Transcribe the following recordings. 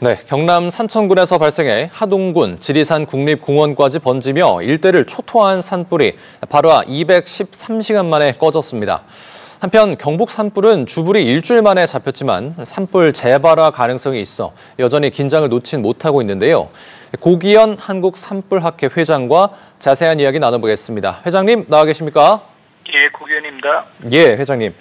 네, 경남 산천군에서 발생해 하동군 지리산 국립공원까지 번지며 일대를 초토화한 산불이 발화 213시간 만에 꺼졌습니다. 한편 경북 산불은 주불이 일주일 만에 잡혔지만 산불 재발화 가능성이 있어 여전히 긴장을 놓진 못하고 있는데요. 고기현 한국산불학회 회장과 자세한 이야기 나눠보겠습니다. 회장님 나와 계십니까? 예, 고기현입니다. 예, 회장님.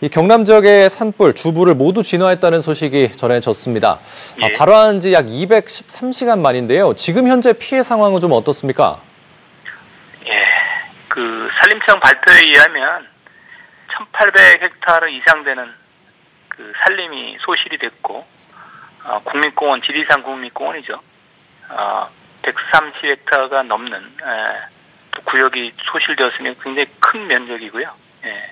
이 경남 지역의 산불, 주불을 모두 진화했다는 소식이 전해졌습니다. 예. 발화한 지 약 213시간 만인데요. 지금 현재 피해 상황은 좀 어떻습니까? 예, 산림청 발표에 의하면 1,800헥타르 이상 되는 산림이 소실이 됐고, 국립공원, 지리산 국립공원이죠. 130헥타르가 넘는 구역이 소실되었으니 굉장히 큰 면적이고요. 예.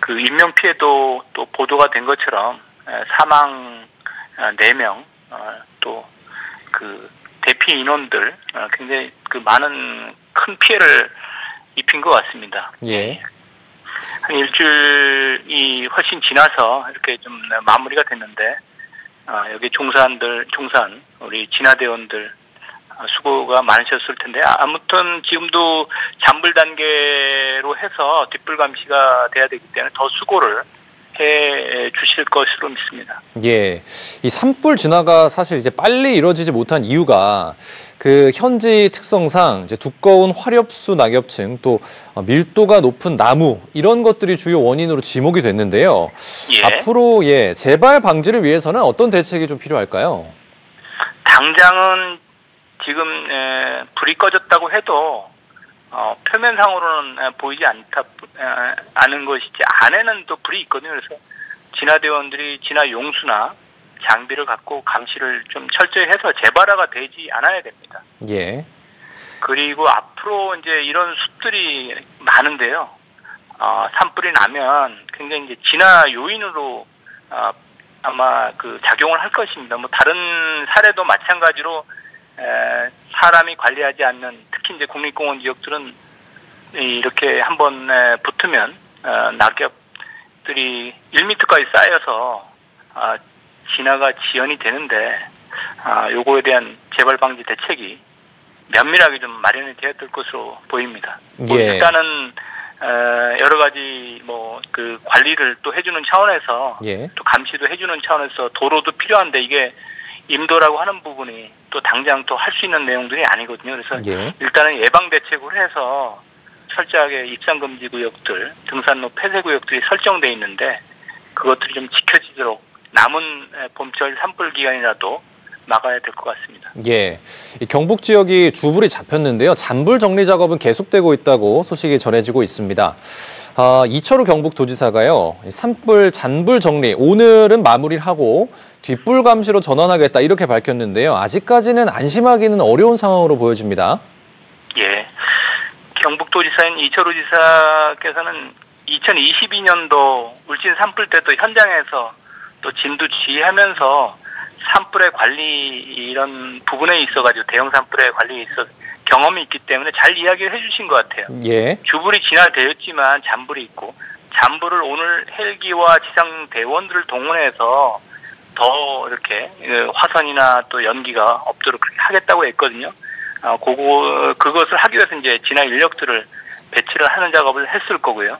인명 피해도 또 보도가 된 것처럼 사망 4명, 또 대피 인원들 굉장히 많은 큰 피해를 입힌 것 같습니다. 예. 한 일주일이 훨씬 지나서 이렇게 좀 마무리가 됐는데 여기 종사한 우리 진화대원들 수고가 많으셨을 텐데 아무튼 지금도 잔불 단계로 해서 뒷불 감시가 돼야 되기 때문에 더 수고를 해 주실 것으로 믿습니다. 예, 이 산불 진화가 사실 이제 빨리 이루어지지 못한 이유가 현지 특성상 이제 두꺼운 화렵수 낙엽층 또 밀도가 높은 나무 이런 것들이 주요 원인으로 지목이 됐는데요. 예. 앞으로 재발 방지를 위해서는 어떤 대책이 좀 필요할까요? 당장은 지금 불이 꺼졌다고 해도 표면상으로는 보이지 않은 것이지 안에는 또 불이 있거든요. 그래서 진화대원들이 진화용수나 장비를 갖고 감시를 좀 철저히 해서 재발화가 되지 않아야 됩니다. 예. 그리고 앞으로 이제 이런 숲들이 많은데요. 산불이 나면 굉장히 이제 진화 요인으로 아마 작용을 할 것입니다. 다른 사례도 마찬가지로 사람이 관리하지 않는 특히 이제 국립공원 지역들은 이렇게 한번 붙으면 낙엽들이 1m까지 쌓여서 진화가 지연이 되는데 요거에 대한 재발 방지 대책이 면밀하게 좀 마련이 되어야 될 것으로 보입니다. 예. 일단은 여러 가지 관리를 또 해주는 차원에서 예. 또 감시도 해주는 차원에서 도로도 필요한데 이게 임도라고 하는 부분이 또 당장 또 할 수 있는 내용들이 아니거든요. 그래서 예. 일단은 예방 대책으로 해서 철저하게 입산 금지 구역들, 등산로 폐쇄 구역들이 설정돼 있는데 그것들이 좀 지켜지도록 남은 봄철 산불 기간이라도 막아야 될 것 같습니다. 예, 경북 지역이 주불이 잡혔는데요. 잔불 정리 작업은 계속되고 있다고 소식이 전해지고 있습니다. 이철우 경북도지사가요. 산불, 잔불 정리 오늘은 마무리를 하고 뒷불 감시로 전환하겠다 이렇게 밝혔는데요. 아직까지는 안심하기는 어려운 상황으로 보여집니다. 예, 경북도지사인 이철우 지사께서는 2022년도 울진 산불 때도 현장에서 또 진두지휘하면서 산불의 관리 이런 부분에 있어가지고 대형 산불의 관리에 있어 경험이 있기 때문에 잘 이야기를 해주신 것 같아요. 예. 주불이 진화되었지만 잔불이 있고 잔불을 오늘 헬기와 지상 대원들을 동원해서 더 이렇게 화선이나 또 연기가 없도록 그렇게 하겠다고 했거든요. 그것을 하기 위해서 이제 진화 인력들을 배치를 하는 작업을 했을 거고요.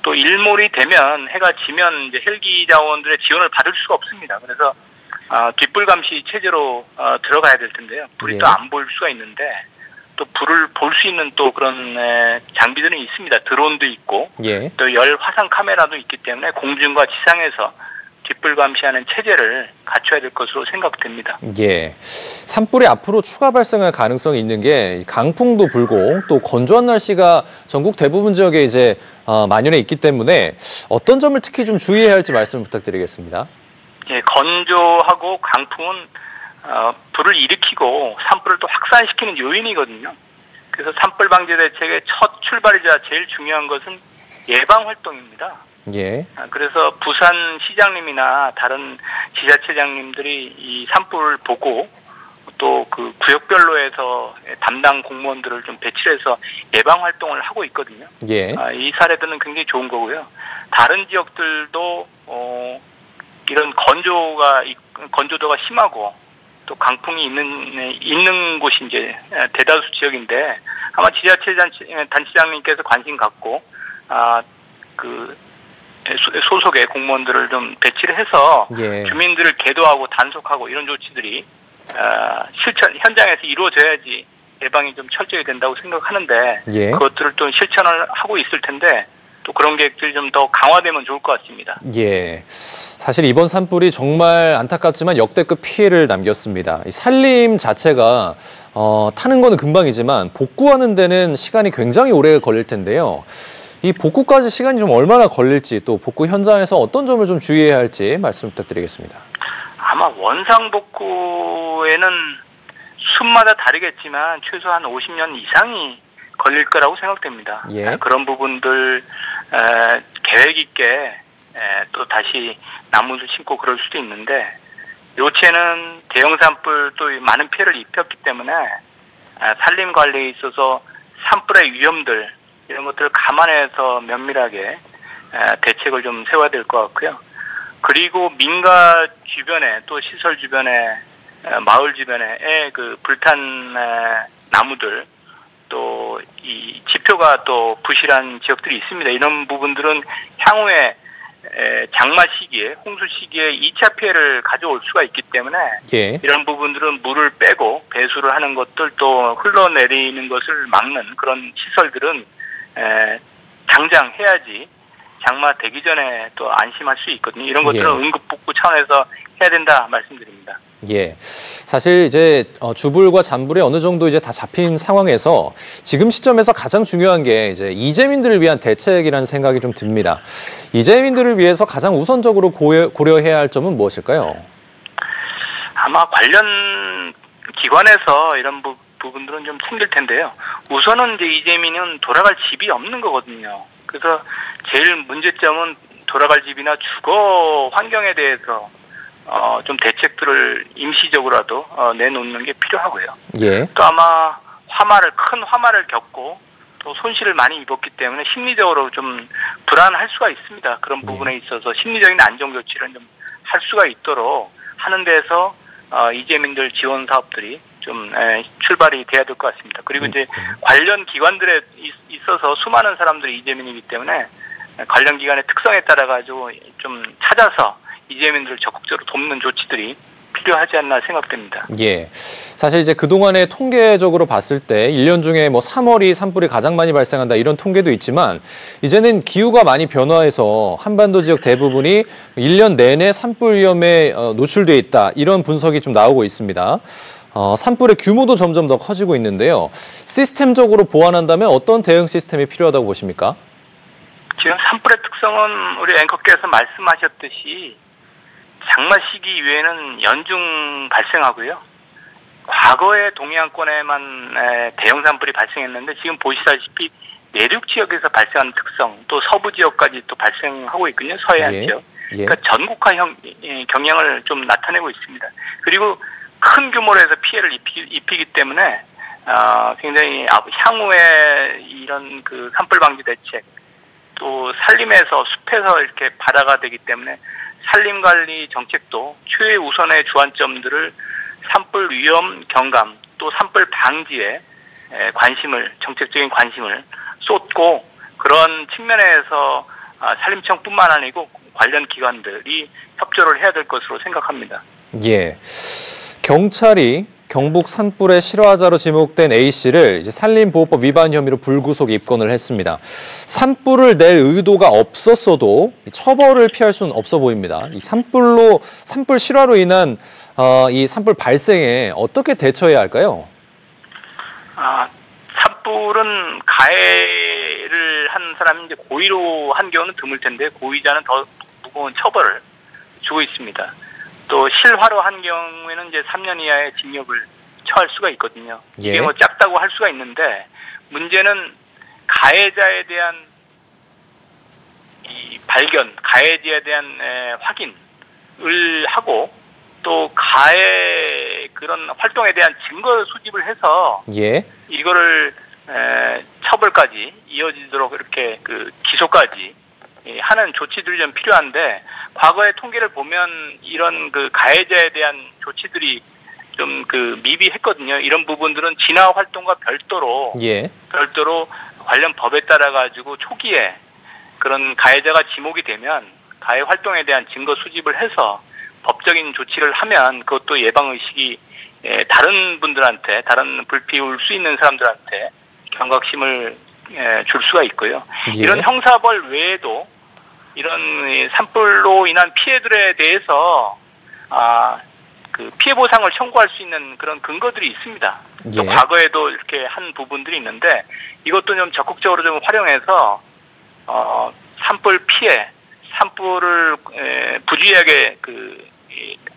또 일몰이 되면 해가 지면 이제 헬기 자원들의 지원을 받을 수가 없습니다. 그래서 뒷불 감시 체제로 들어가야 될 텐데요. 불이 또 안 보일 수가 있는데 또 불을 볼 수 있는 또 그런 장비들은 있습니다. 드론도 있고 또 열 화상 카메라도 있기 때문에 공중과 지상에서 뒷불 감시하는 체제를 갖춰야 될 것으로 생각됩니다. 예, 산불이 앞으로 추가 발생할 가능성이 있는 게 강풍도 불고 또 건조한 날씨가 전국 대부분 지역에 이제 만연해 있기 때문에 어떤 점을 특히 좀 주의해야 할지 말씀 부탁드리겠습니다. 예, 건조하고 강풍은 불을 일으키고 산불을 또 확산시키는 요인이거든요. 그래서 산불 방지 대책의 첫 출발이자 제일 중요한 것은 예방 활동입니다. 예. 그래서 부산 시장님이나 다른 지자체장님들이 이 산불을 보고 또 구역별로 해서 담당 공무원들을 좀 배치해서 예방 활동을 하고 있거든요. 예. 이 사례들은 굉장히 좋은 거고요. 다른 지역들도 이런 건조도가 심하고 또 강풍이 있는 곳이 이제 대다수 지역인데 아마 지자체 단체장님께서 관심 갖고 그 소속의 공무원들을 좀 배치를 해서 예. 주민들을 계도하고 단속하고 이런 조치들이 현장에서 이루어져야지 예방이 좀 철저히 된다고 생각하는데 예. 그것들을 또 실천을 하고 있을 텐데 또 그런 계획들이 좀 더 강화되면 좋을 것 같습니다. 예. 사실 이번 산불이 정말 안타깝지만 역대급 피해를 남겼습니다. 이 산림 자체가 타는 거는 금방이지만 복구하는 데는 시간이 굉장히 오래 걸릴 텐데요. 이 복구까지 시간이 좀 얼마나 걸릴지 또 복구 현장에서 어떤 점을 좀 주의해야 할지 말씀 부탁드리겠습니다. 아마 원상 복구에는 숲마다 다르겠지만 최소한 50년 이상이 걸릴 거라고 생각됩니다. 예. 그런 부분들 계획 있게 또 다시 나무를 심고 그럴 수도 있는데 요체는 대형 산불 또 많은 피해를 입혔기 때문에 산림 관리에 있어서 산불의 위험들 이런 것들을 감안해서 면밀하게 대책을 좀 세워야 될 것 같고요. 그리고 민가 주변에 또 시설 주변에 마을 주변에 그 불탄 나무들 또 이 지표가 또 부실한 지역들이 있습니다. 이런 부분들은 향후에 장마 시기에 홍수 시기에 2차 피해를 가져올 수가 있기 때문에 예. 이런 부분들은 물을 빼고 배수를 하는 것들 또 흘러내리는 것을 막는 그런 시설들은 당장 해야지 장마 되기 전에 또 안심할 수 있거든요. 이런 것들은 예. 응급복구 차원에서 해야 된다 말씀드립니다. 예. 사실 이제 주불과 잔불이 어느 정도 이제 다 잡힌 상황에서 지금 시점에서 가장 중요한 게 이제 이재민들을 위한 대책이라는 생각이 좀 듭니다. 이재민들을 위해서 가장 우선적으로 고려해야 할 점은 무엇일까요? 아마 관련 기관에서 이런 부분들은 좀 생길 텐데요. 우선은 이제 이재민은 돌아갈 집이 없는 거거든요. 그래서 제일 문제점은 돌아갈 집이나 주거 환경에 대해서 좀 대책들을 임시적으로라도 내놓는 게 필요하고요. 예. 또 아마 큰 화마를 겪고 또 손실을 많이 입었기 때문에 심리적으로 좀 불안할 수가 있습니다. 그런 부분에 있어서 심리적인 안정 조치를 좀 할 수가 있도록 하는 데서 이재민들 지원 사업들이 좀 출발이 돼야 될 것 같습니다. 그리고 이제 관련 기관들에 있어서 수많은 사람들이 이재민이기 때문에 관련 기관의 특성에 따라 가지고 좀 찾아서 이재민들을 적극적으로 돕는 조치들이 필요하지 않나 생각됩니다. 예. 사실 이제 그동안에 통계적으로 봤을 때 1년 중에 뭐 3월이 산불이 가장 많이 발생한다 이런 통계도 있지만 이제는 기후가 많이 변화해서 한반도 지역 대부분이 1년 내내 산불 위험에 노출돼 있다 이런 분석이 좀 나오고 있습니다. 산불의 규모도 점점 더 커지고 있는데요. 시스템적으로 보완한다면 어떤 대응 시스템이 필요하다고 보십니까? 지금 산불의 특성은 우리 앵커께서 말씀하셨듯이 장마 시기 이외에는 연중 발생하고요. 과거에 동해안권에만 대형 산불이 발생했는데 지금 보시다시피 내륙 지역에서 발생하는 특성, 또 서부 지역까지 또 발생하고 있거든요. 서해안 지역. 예. 그러니까 전국화 경향을 좀 나타내고 있습니다. 그리고 큰 규모로 해서 피해를 입히기 때문에 굉장히 향후에 이런 그 산불 방지 대책, 또 산림에서 숲에서 이렇게 발화가 되기 때문에 산림관리 정책도 최우선의 주안점들을 산불 위험 경감 또 산불 방지에 정책적인 관심을 쏟고 그런 측면에서 산림청뿐만 아니고 관련 기관들이 협조를 해야 될 것으로 생각합니다. 예. 경찰이 경북 산불의 실화자로 지목된 A씨를 이제 산림보호법 위반 혐의로 불구속 입건을 했습니다. 산불을 낼 의도가 없었어도 처벌을 피할 수는 없어 보입니다. 이 산불 실화로 인한 이 산불 발생에 어떻게 대처해야 할까요? 산불은 가해를 한 사람이 이제 고의로 한 경우는 드물 텐데 고의자는 더 무거운 처벌을 주고 있습니다. 또 실화로 한 경우에는 이제 3년 이하의 징역을 처할 수가 있거든요. 이게 뭐 작다고 할 수가 있는데 문제는 가해자에 대한 이 발견, 가해자에 대한 확인을 하고 또 가해 그런 활동에 대한 증거 수집을 해서 이거를 처벌까지 이어지도록 이렇게 그 기소까지 하는 조치들이 좀 필요한데, 과거의 통계를 보면 이런 그 가해자에 대한 조치들이 좀 그 미비했거든요. 이런 부분들은 진화 활동과 별도로 관련 법에 따라 가지고 초기에 그런 가해자가 지목이 되면 가해 활동에 대한 증거 수집을 해서 법적인 조치를 하면 그것도 예방 의식이 다른 분들한테, 다른 불피울 수 있는 사람들한테 경각심을 줄 수가 있고요. 이런 형사벌 외에도 이런 산불로 인한 피해들에 대해서 그 피해 보상을 청구할 수 있는 그런 근거들이 있습니다. 또 과거에도 이렇게 한 부분들이 있는데, 이것도 좀 적극적으로 좀 활용해서 산불 피해, 산불을 부주의하게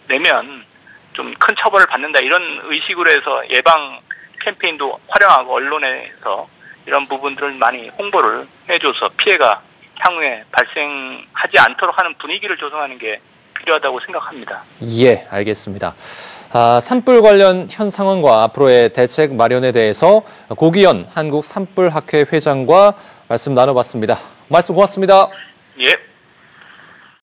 내면 좀 큰 처벌을 받는다, 이런 의식으로 해서 예방 캠페인도 활용하고 언론에서 이런 부분들을 많이 홍보를 해줘서 피해가 향후에 발생하지 않도록 하는 분위기를 조성하는 게 필요하다고 생각합니다. 예, 알겠습니다. 산불 관련 현 상황과 앞으로의 대책 마련에 대해서 고기현 한국산불학회 회장과 말씀 나눠봤습니다. 말씀 고맙습니다. 예.